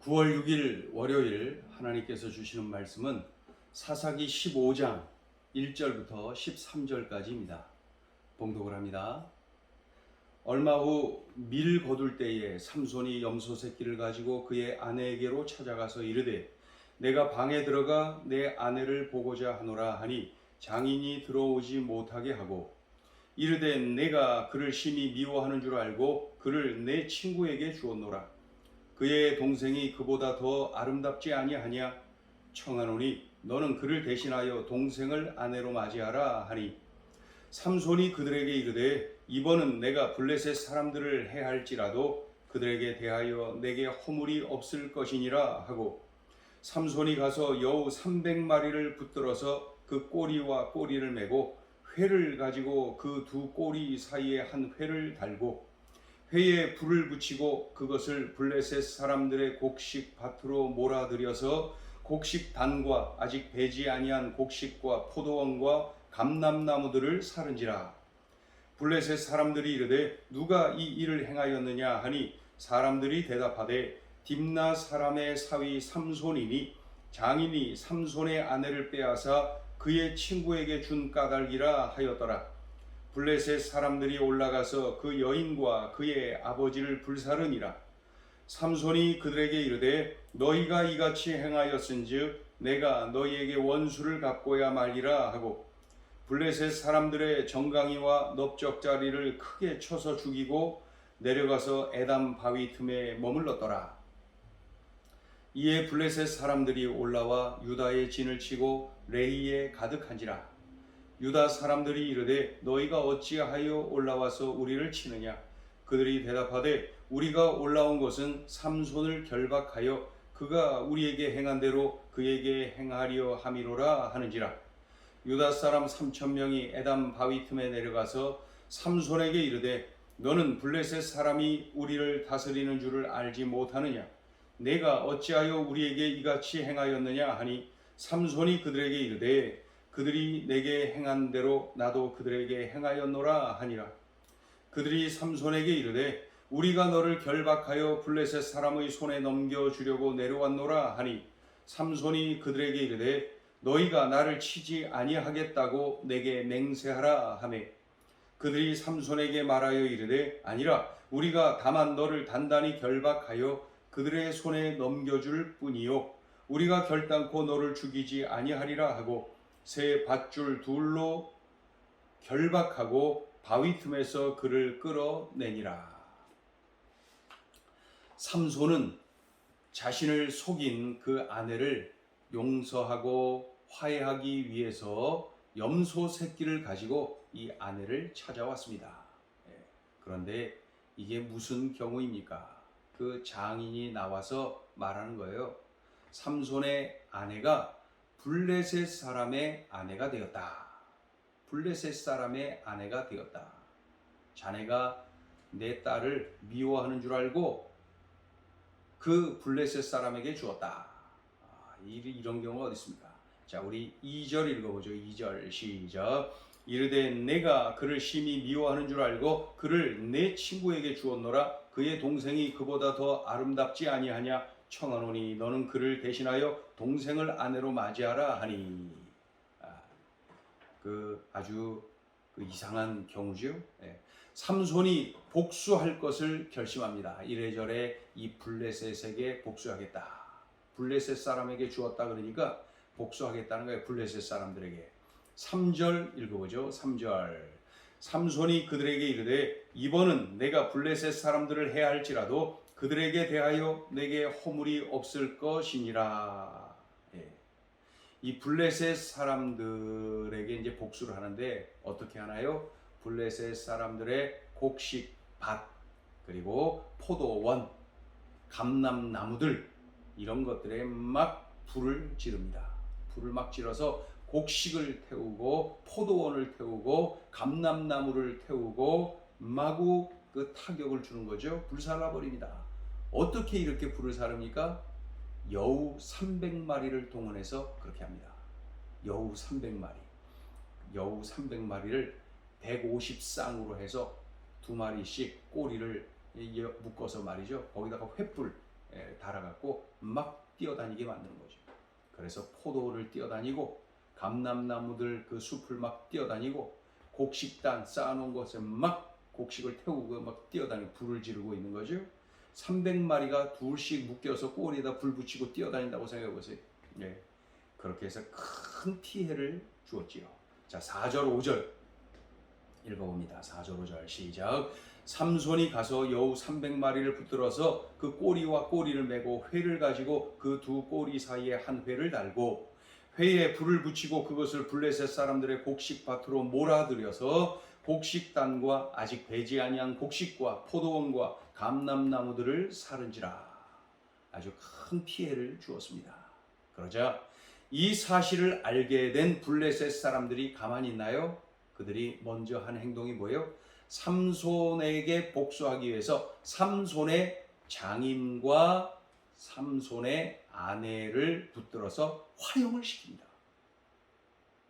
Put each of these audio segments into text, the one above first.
9월 6일 월요일 하나님께서 주시는 말씀은 사사기 15장 1절부터 13절까지입니다. 봉독을 합니다. 얼마 후 밀 거둘 때에 삼손이 염소 새끼를 가지고 그의 아내에게로 찾아가서 이르되 내가 방에 들어가 내 아내를 보고자 하노라 하니 장인이 들어오지 못하게 하고 이르되 내가 그를 심히 미워하는 줄 알고 그를 내 친구에게 주었노라. 그의 동생이 그보다 더 아름답지 아니하냐 청하노니 너는 그를 대신하여 동생을 아내로 맞이하라 하니 삼손이 그들에게 이르되 이번은 내가 블레셋 사람들을 해할지라도 그들에게 대하여 내게 허물이 없을 것이니라 하고 삼손이 가서 여우 300마리를 붙들어서 그 꼬리와 꼬리를 메고 회를 가지고 그 두 꼬리 사이에 한 회를 달고 회에 불을 붙이고 그것을 블레셋 사람들의 곡식 밭으로 몰아들여서 곡식 단과 아직 배지 아니한 곡식과 포도원과 감람나무들을 사른지라. 블레셋 사람들이 이르되 누가 이 일을 행하였느냐 하니 사람들이 대답하되 딥나 사람의 사위 삼손이니 장인이 삼손의 아내를 빼앗아 그의 친구에게 준 까닭이라 하였더라. 블레셋 사람들이 올라가서 그 여인과 그의 아버지를 불사르니라. 삼손이 그들에게 이르되 너희가 이같이 행하였은즉 내가 너희에게 원수를 갚고야 말리라 하고 블레셋 사람들의 정강이와 넓적자리를 크게 쳐서 죽이고 내려가서 에담 바위 틈에 머물렀더라. 이에 블레셋 사람들이 올라와 유다의 진을 치고 레이에 가득한지라. 유다 사람들이 이르되 너희가 어찌하여 올라와서 우리를 치느냐. 그들이 대답하되 우리가 올라온 것은 삼손을 결박하여 그가 우리에게 행한 대로 그에게 행하려 함이로라 하는지라. 유다 사람 3,000명이 에담 바위 틈에 내려가서 삼손에게 이르되 너는 블레셋 사람이 우리를 다스리는 줄을 알지 못하느냐. 내가 어찌하여 우리에게 이같이 행하였느냐 하니 삼손이 그들에게 이르되 그들이 내게 행한 대로 나도 그들에게 행하였노라 하니라. 그들이 삼손에게 이르되 우리가 너를 결박하여 블레셋 사람의 손에 넘겨주려고 내려왔노라 하니 삼손이 그들에게 이르되 너희가 나를 치지 아니하겠다고 내게 맹세하라 하매 그들이 삼손에게 말하여 이르되 아니라 우리가 다만 너를 단단히 결박하여 그들의 손에 넘겨줄 뿐이요 우리가 결단코 너를 죽이지 아니하리라 하고 새 밧줄 둘로 결박하고 바위 틈에서 그를 끌어내니라. 삼손은 자신을 속인 그 아내를 용서하고 화해하기 위해서 염소 새끼를 가지고 이 아내를 찾아왔습니다. 그런데 이게 무슨 경우입니까? 그 장인이 나와서 말하는 거예요. 삼손의 아내가 블레셋 사람의 아내가 되었다. 블레셋 사람의 아내가 되었다. 자네가 내 딸을 미워하는 줄 알고 그 블레셋 사람에게 주었다. 이런 경우가 어디 있습니까? 자, 우리 2절 읽어보죠. 2절 시작. 이르되 내가 그를 심히 미워하는 줄 알고 그를 내 친구에게 주었노라. 그의 동생이 그보다 더 아름답지 아니하냐 청하노니 너는 그를 대신하여 동생을 아내로 맞이하라 하니. 아주 이상한 경우죠. 삼손이 복수할 것을 결심합니다. 이래저래 이 블레셋에게 복수하겠다. 블레셋 사람에게 주었다 그러니까 복수하겠다는 거예요. 블레셋 사람들에게. 3절 읽어보죠. 3절. 삼손이 그들에게 이르되 이번은 내가 블레셋 사람들을 해할지라도 그들에게 대하여 내게 허물이 없을 것이니라. 이 블레셋 사람들에게 이제 복수를 하는데 어떻게 하나요? 블레셋 사람들의 곡식 밭 그리고 포도원, 감람나무들 이런 것들에 막 불을 지릅니다. 불을 막 질러서 곡식을 태우고 포도원을 태우고 감람나무를 태우고 마구 그 타격을 주는 거죠. 불살라 버립니다. 어떻게 이렇게 불을 사릅니까? 여우 300마리를 동원해서 그렇게 합니다. 여우 300마리. 여우 300마리를 150쌍으로 해서 두 마리씩 꼬리를 묶어서 말이죠. 거기다가 횃불 달아갖고 막 뛰어다니게 만드는 거죠. 그래서 포도를 뛰어다니고 감람나무들 그 숲을 막 뛰어다니고 곡식단 쌓아놓은 곳에 막 곡식을 태우고 막 뛰어다니고 불을 지르고 있는 거죠. 300마리가 둘씩 묶여서 꼬리에다 불 붙이고 뛰어다닌다고 생각해 보세요. 예. 그렇게 해서 큰 피해를 주었지요. 자, 4절 5절 읽어봅니다. 4절 5절 시작. 삼손이 가서 여우 300마리를 붙들어서 그 꼬리와 꼬리를 메고 회를 가지고 그 두 꼬리 사이에 한 회를 달고 회에 불을 붙이고 그것을 블레셋 사람들의 곡식밭으로 몰아들여서 곡식단과 아직 배지 아니한 곡식과 포도원과 감람나무들을 사른지라. 아주 큰 피해를 주었습니다. 그러자 이 사실을 알게 된 블레셋 사람들이 가만히 있나요? 그들이 먼저 한 행동이 뭐예요? 삼손에게 복수하기 위해서 삼손의 장인과 삼손의 아내를 붙들어서 화형을 시킵니다.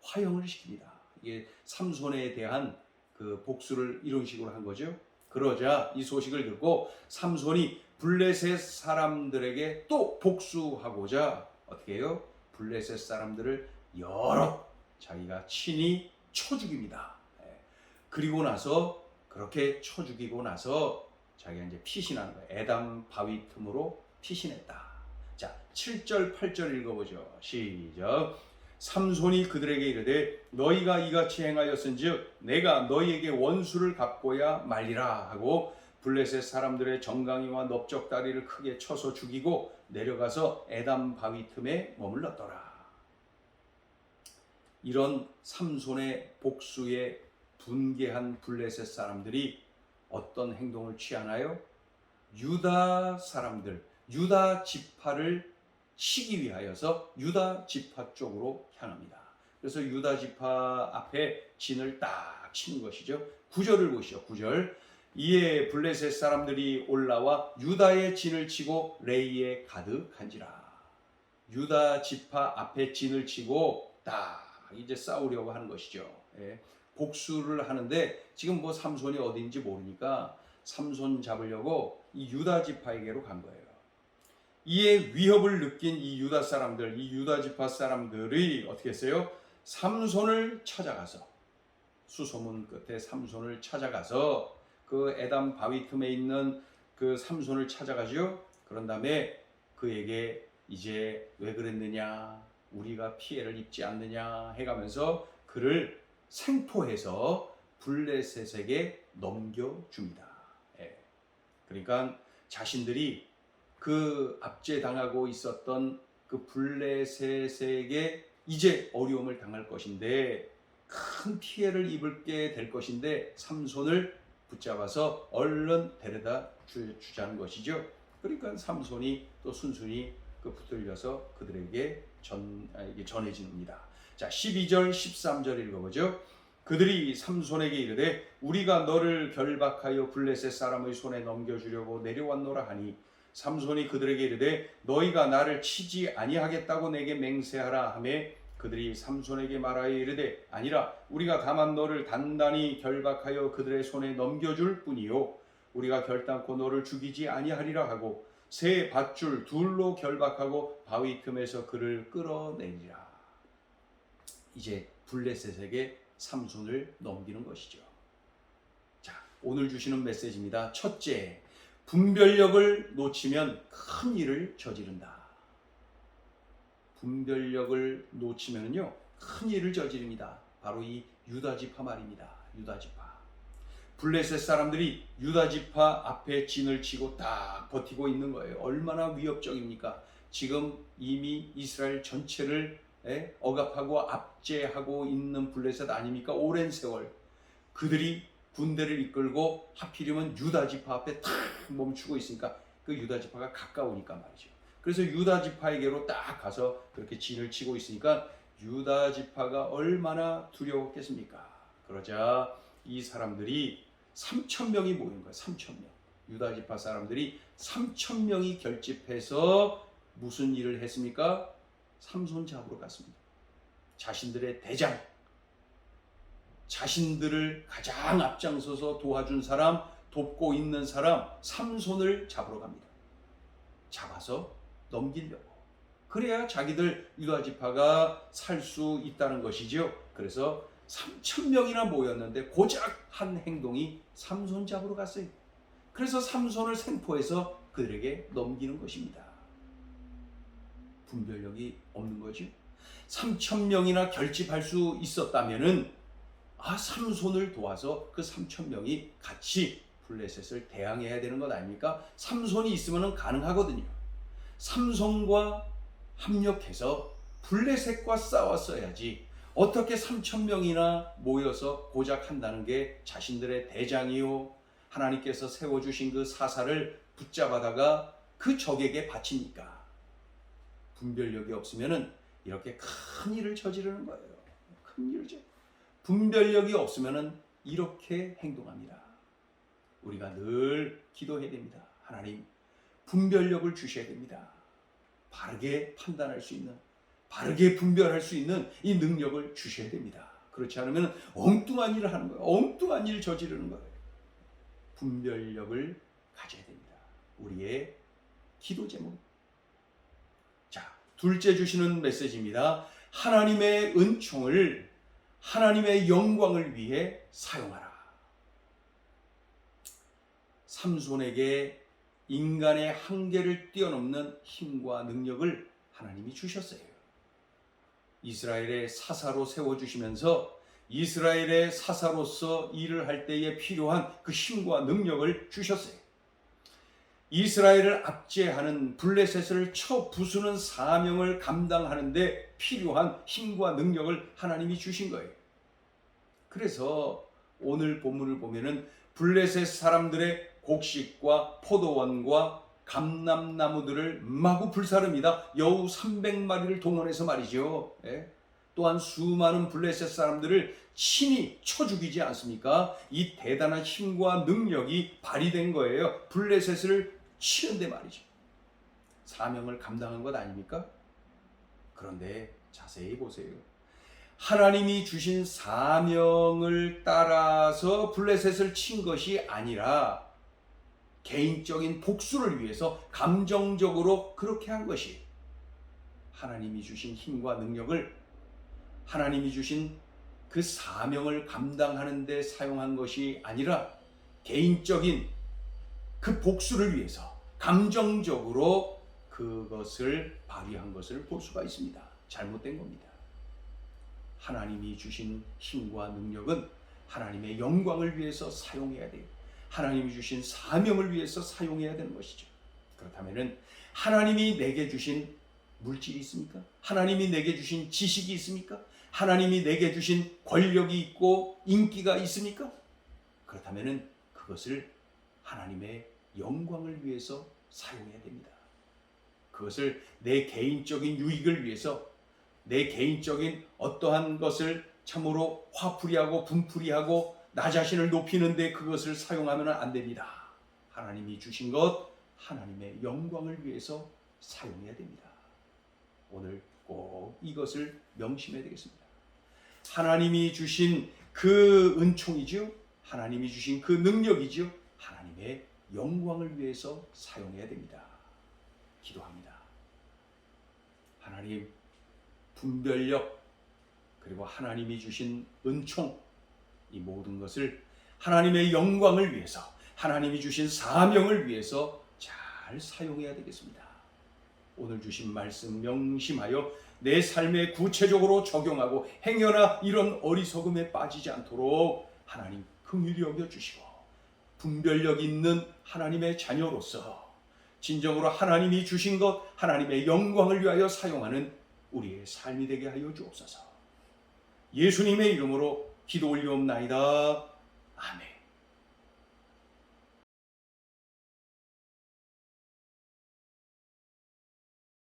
화형을 시킵니다. 이게 삼손에 대한 그 복수를 이런 식으로 한 거죠. 그러자 이 소식을 듣고 삼손이 블레셋 사람들에게 또 복수하고자 어떻게 해요? 블레셋 사람들을 여러 자기가 친히 쳐 죽입니다. 그리고 나서 그렇게 쳐 죽이고 나서 자기가 이제 피신하는 거예요. 에담 바위 틈으로 피신했다. 자, 7절 8절 읽어보죠. 시작. 삼손이 그들에게 이르되 너희가 이같이 행하였은즉 내가 너희에게 원수를 갚고야 말리라 하고 블레셋 사람들의 정강이와 넓적다리를 크게 쳐서 죽이고 내려가서 에담 바위 틈에 머물렀더라. 이런 삼손의 복수에 분개한 블레셋 사람들이 어떤 행동을 취하나요? 유다 사람들, 유다 지파를 치기 위하여서 유다 지파 쪽으로 향합니다. 그래서 유다 지파 앞에 진을 딱 치는 것이죠. 9절을 보시죠. 9절. 이에 블레셋 사람들이 올라와 유다의 진을 치고 레이에 가득한지라. 유다 지파 앞에 진을 치고 딱 이제 싸우려고 하는 것이죠. 예. 복수를 하는데 지금 뭐 삼손이 어딘지 모르니까 삼손 잡으려고 이 유다 지파에게로 간 거예요. 이에 위협을 느낀 이 유다 사람들, 이 유다 지파 사람들이 어떻게 했어요? 삼손을 찾아가서 수소문 끝에 삼손을 찾아가서 그 에담 바위 틈에 있는 그 삼손을 찾아가죠. 그런 다음에 그에게 이제 왜 그랬느냐, 우리가 피해를 입지 않느냐 해가면서 그를 생포해서 블레셋에게 넘겨줍니다. 예. 그러니까 자신들이 그 압제당하고 있었던 그 블레셋에게 이제 어려움을 당할 것인데 큰 피해를 입게 될 것인데 삼손을 붙잡아서 얼른 데려다 주자는 것이죠. 그러니까 삼손이 또 순순히 그 붙들려서 그들에게 전해집니다. 자, 12절 13절 읽어보죠. 그들이 삼손에게 이르되 우리가 너를 결박하여 블레셋 사람의 손에 넘겨주려고 내려왔노라 하니 삼손이 그들에게 이르되 너희가 나를 치지 아니하겠다고 내게 맹세하라 하매 그들이 삼손에게 말하여 이르되 아니라 우리가 다만 너를 단단히 결박하여 그들의 손에 넘겨줄 뿐이요 우리가 결단코 너를 죽이지 아니하리라 하고 새 밧줄 둘로 결박하고 바위 틈에서 그를 끌어내리라. 이제 블레셋에게 삼손을 넘기는 것이죠. 자, 오늘 주시는 메시지입니다. 첫째, 분별력을 놓치면 큰 일을 저지른다. 분별력을 놓치면요 큰 일을 저지릅니다. 바로 이 유다 지파 말입니다. 유다 지파. 블레셋 사람들이 유다 지파 앞에 진을 치고 딱 버티고 있는 거예요. 얼마나 위협적입니까? 지금 이미 이스라엘 전체를 억압하고 압제하고 있는 블레셋 아닙니까? 오랜 세월 그들이 군대를 이끌고 하필이면 유다 지파 앞에 탁 멈추고 있으니까 그 유다 지파가 가까우니까 말이죠. 그래서 유다 지파에게로 딱 가서 그렇게 진을 치고 있으니까 유다 지파가 얼마나 두려웠겠습니까? 그러자 이 사람들이 3,000명이 모인 거예요. 3,000명. 유다 지파 사람들이 3,000명이 결집해서 무슨 일을 했습니까? 삼손 잡으러 갔습니다. 자신들의 대장, 자신들을 가장 앞장서서 도와준 사람, 돕고 있는 사람 삼손을 잡으러 갑니다. 잡아서 넘기려고. 그래야 자기들 유다 지파가 살 수 있다는 것이죠. 그래서 3,000명이나 모였는데 고작 한 행동이 삼손 잡으러 갔어요. 그래서 삼손을 생포해서 그들에게 넘기는 것입니다. 분별력이 없는 거죠. 3,000명이나 결집할 수 있었다면은 삼손을 도와서 그 3,000명이 같이 블레셋을 대항해야 되는 것 아닙니까? 삼손이 있으면 가능하거든요. 삼손과 합력해서 블레셋과 싸웠어야지 어떻게 3,000명이나 모여서 고작 한다는 게 자신들의 대장이요 하나님께서 세워주신 그 사사를 붙잡아다가 그 적에게 바칩니까? 분별력이 없으면 이렇게 큰 일을 저지르는 거예요. 큰 일을 분별력이 없으면 이렇게 행동합니다. 우리가 늘 기도해야 됩니다. 하나님, 분별력을 주셔야 됩니다. 바르게 판단할 수 있는, 바르게 분별할 수 있는 이 능력을 주셔야 됩니다. 그렇지 않으면 엉뚱한 일을 하는 거예요. 엉뚱한 일을 저지르는 거예요. 분별력을 가져야 됩니다. 우리의 기도 제목. 자, 둘째 주시는 메시지입니다. 하나님의 은총을 하나님의 영광을 위해 사용하라. 삼손에게 인간의 한계를 뛰어넘는 힘과 능력을 하나님이 주셨어요. 이스라엘의 사사로 세워주시면서 이스라엘의 사사로서 일을 할 때에 필요한 그 힘과 능력을 주셨어요. 이스라엘을 압제하는 블레셋을 쳐 부수는 사명을 감당하는 데 필요한 힘과 능력을 하나님이 주신 거예요. 그래서 오늘 본문을 보면은 블레셋 사람들의 곡식과 포도원과 감람나무들을 마구 불사릅니다. 여우 300마리를 동원해서 말이죠. 또한 수많은 블레셋 사람들을 친히 쳐 죽이지 않습니까? 이 대단한 힘과 능력이 발휘된 거예요. 블레셋을 치는데 말이죠. 사명을 감당한 것 아닙니까? 그런데 자세히 보세요. 하나님이 주신 사명을 따라서 블레셋을 친 것이 아니라 개인적인 복수를 위해서 감정적으로 그렇게 한 것이, 하나님이 주신 힘과 능력을 하나님이 주신 그 사명을 감당하는 데 사용한 것이 아니라 개인적인 그 복수를 위해서 감정적으로 그것을 발휘한 것을 볼 수가 있습니다. 잘못된 겁니다. 하나님이 주신 힘과 능력은 하나님의 영광을 위해서 사용해야 돼요. 하나님이 주신 사명을 위해서 사용해야 되는 것이죠. 그렇다면 하나님이 내게 주신 물질이 있습니까? 하나님이 내게 주신 지식이 있습니까? 하나님이 내게 주신 권력이 있고 인기가 있습니까? 그렇다면 그것을 하나님의 영광을 위해서 사용해야 됩니다. 그것을 내 개인적인 유익을 위해서, 내 개인적인 어떠한 것을 참으로 화풀이하고 분풀이하고 나 자신을 높이는 데 그것을 사용하면 안 됩니다. 하나님이 주신 것, 하나님의 영광을 위해서 사용해야 됩니다. 오늘 꼭 이것을 명심해야 되겠습니다. 하나님이 주신 그 은총이죠. 하나님이 주신 그 능력이죠. 하나님의 영광을 위해서 사용해야 됩니다. 기도합니다. 하나님, 분별력, 그리고 하나님이 주신 은총, 이 모든 것을 하나님의 영광을 위해서, 하나님이 주신 사명을 위해서 잘 사용해야 되겠습니다. 오늘 주신 말씀 명심하여 내 삶에 구체적으로 적용하고 행여나 이런 어리석음에 빠지지 않도록 하나님 긍휼히 여겨주시고, 분별력 있는 하나님의 자녀로서 진정으로 하나님이 주신 것, 하나님의 영광을 위하여 사용하는 우리의 삶이 되게 하여 주옵소서. 예수님의 이름으로 기도 올리옵나이다. 아멘.